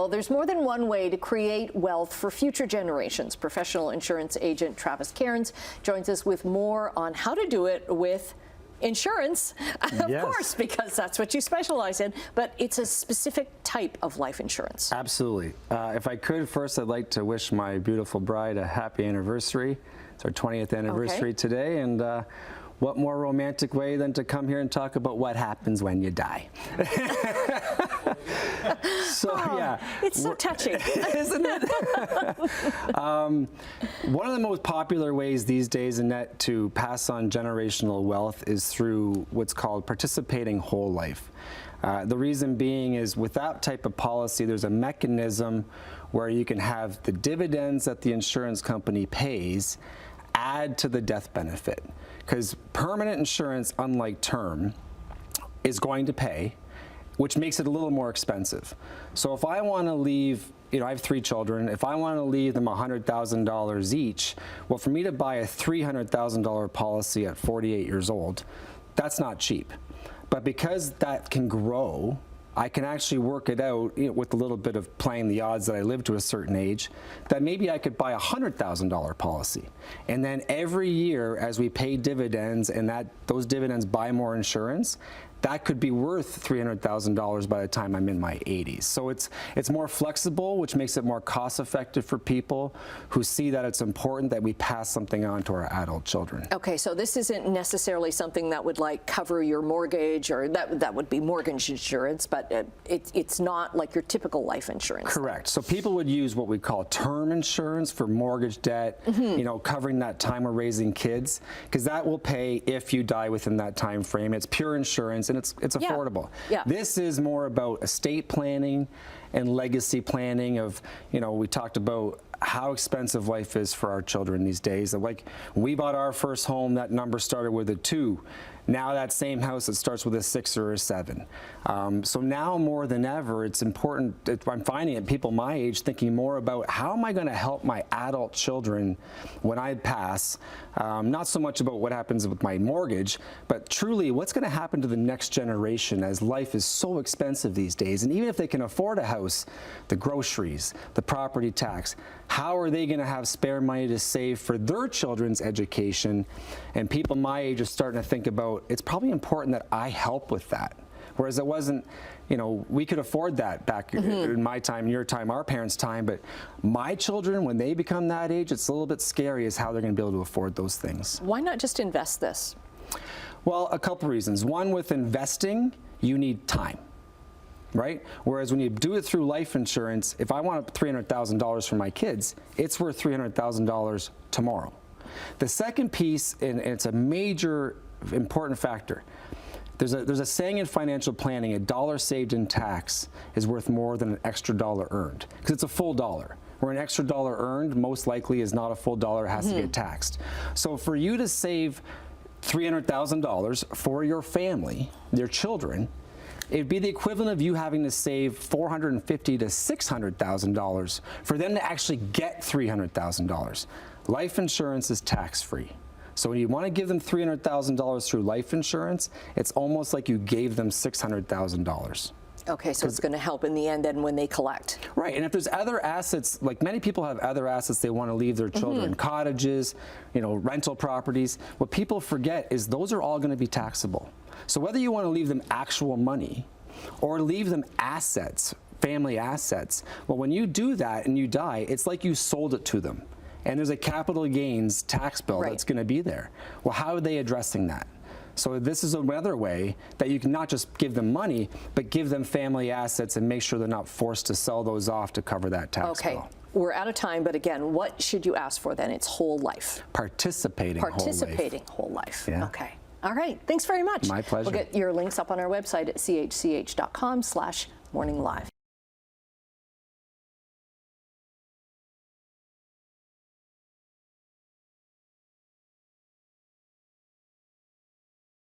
Well, there's more than one way to create wealth for future generations. Professional insurance agent Travis Cairns joins us with more on how to do it with insurance, of course, because that's what you specialize in, but it's a specific type of life insurance. Absolutely. If I could, first I'd like to wish my beautiful bride a happy anniversary. It's our 20th anniversary today, and what more romantic way than to come here and talk about what happens when you die. It's so touching, isn't it? One of the most popular ways these days, Annette, to pass on generational wealth is through what's called participating whole life. The reason being is with that type of policy, there's a mechanism where you can have the dividends that the insurance company pays add to the death benefit. Because permanent insurance, unlike term, is going to pay, which makes it a little more expensive. So if I want to leave, I have 3 children, if I want to leave them $100,000 each, well, for me to buy a $300,000 policy at 48 years old, that's not cheap. But because that can grow, I can actually work it out with a little bit of playing the odds that I live to a certain age, that maybe I could buy a $100,000 policy. And then every year as we pay dividends and those dividends buy more insurance, that could be worth $300,000 by the time I'm in my 80s. So it's more flexible, which makes it more cost effective for people who see that it's important that we pass something on to our adult children. Okay, so this isn't necessarily something that would cover your mortgage, or that would be mortgage insurance, but it's not like your typical life insurance. Correct. So people would use what we call term insurance for mortgage debt, covering that time of raising kids, because that will pay if you die within that time frame. It's pure insurance, and it's affordable. Yeah. This is more about estate planning and legacy planning of, we talked about how expensive life is for our children these days. Like, when we bought our first home, that number started with a 2. Now that same house, it starts with a 6 or a 7. So now more than ever, it's important, I'm finding it, people my age thinking more about how am I going to help my adult children when I pass, not so much about what happens with my mortgage, but truly what's going to happen to the next generation as life is so expensive these days. And even if they can afford a house, the groceries, the property tax, how are they going to have spare money to save for their children's education? And people my age are starting to think about, it's probably important that I help with that. Whereas it wasn't, we could afford that back in my time, your time, our parents' time, but my children, when they become that age, it's a little bit scary as how they're going to be able to afford those things. Why not just invest this? Well, a couple reasons. One, with investing, you need time. Right? Whereas when you do it through life insurance, if I want $300,000 for my kids, it's worth $300,000 tomorrow. The second piece, and it's a major important factor, there's a saying in financial planning, a dollar saved in tax is worth more than an extra dollar earned, because it's a full dollar. Where an extra dollar earned most likely is not a full dollar, it has to get taxed. So for you to save $300,000 for your family, your children, it'd be the equivalent of you having to save $450,000 to $600,000 for them to actually get $300,000. Life insurance is tax-free. So when you want to give them $300,000 through life insurance, it's almost like you gave them $600,000. Okay, so it's going to help in the end then when they collect. Right, and if there's other assets, like many people have other assets they want to leave their children, cottages, rental properties, what people forget is those are all going to be taxable. So whether you want to leave them actual money or leave them assets, family assets, well, when you do that and you die, it's like you sold it to them. And there's a capital gains tax bill that's going to be there. Well, how are they addressing that? So this is another way that you can not just give them money, but give them family assets and make sure they're not forced to sell those off to cover that tax bill. Okay, we're out of time, but again, what should you ask for then? It's whole life. Participating whole life. Participating whole life. Yeah. Okay. All right. Thanks very much. My pleasure. We'll get your links up on our website at chch.com/morninglive.